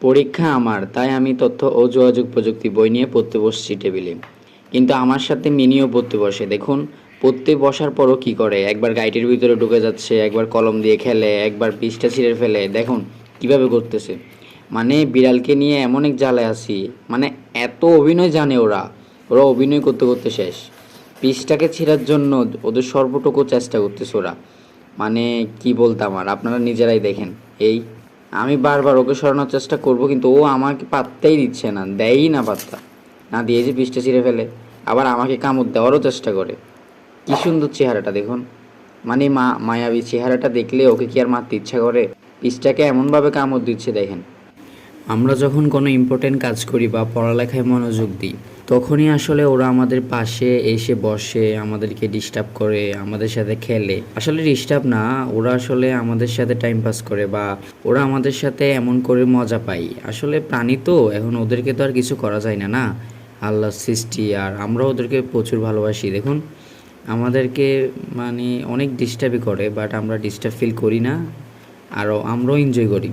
পরীক্ষা আমার, তাই আমি তথ্য ও যোগাযোগ প্রযুক্তি বই নিয়ে পড়তে বসছি টেবিলে। কিন্তু আমার সাথে মিনিও পড়তে বসে। দেখুন, পড়তে বসার পরও কি করে, একবার গাইডের ভিতরে ঢুকে যাচ্ছে, একবার কলম দিয়ে খেলে, একবার পৃষ্ঠা ছিঁড়ে ফেলে। দেখুন কিভাবে করতেছে। মানে বিড়ালকে নিয়ে এমন এক জ্বালায় আছি। মানে এত অভিনয় জানে ওরা। ওরা অভিনয় করতে করতে শেষ। পৃষ্ঠাকে ছেঁড়ার জন্য ওদের সর্বটুকু চেষ্টা করতেছে ওরা। মানে কি বলতাম আর, আপনারা নিজেরাই দেখেন। এই আমি বারবার ওকে সরানোর চেষ্টা করব, কিন্তু ও আমাকে পাত্তাই দিচ্ছে না, দেয়ই না পাত্তা। না দিয়ে যে পৃষ্ঠা ছিঁড়ে ফেলে, আবার আমাকে কামড় দেওয়ারও চেষ্টা করে। কি সুন্দর চেহারাটা দেখুন। মানে মায়াবী চেহারাটা দেখলে ওকে কি আর মারতে ইচ্ছা করে? পৃষ্ঠাকে এমনভাবে কামড় দিচ্ছে দেখেন। আমরা যখন কোনো ইম্পর্টেন্ট কাজ করি বা পড়ালেখায় মনোযোগ দিই, তখনই আসলে ওরা আমাদের পাশে এসে বসে, আমাদেরকে ডিস্টার্ব করে, আমাদের সাথে খেলে। আসলে ডিস্টার্ব না, ওরা আসলে আমাদের সাথে টাইম পাস করে, বা ওরা আমাদের সাথে এমন করে মজা পায়। আসলে প্রাণী তো, এখন ওদেরকে তো আর কিছু করা যায় না, না? আল্লাহর সৃষ্টি, আর আমরা ওদেরকে প্রচুর ভালোবাসি। দেখুন আমাদেরকে মানে অনেক ডিস্টার্বই করে, বাট আমরা ডিস্টার্ব ফিল করি না, আরও আমরাও এনজয় করি।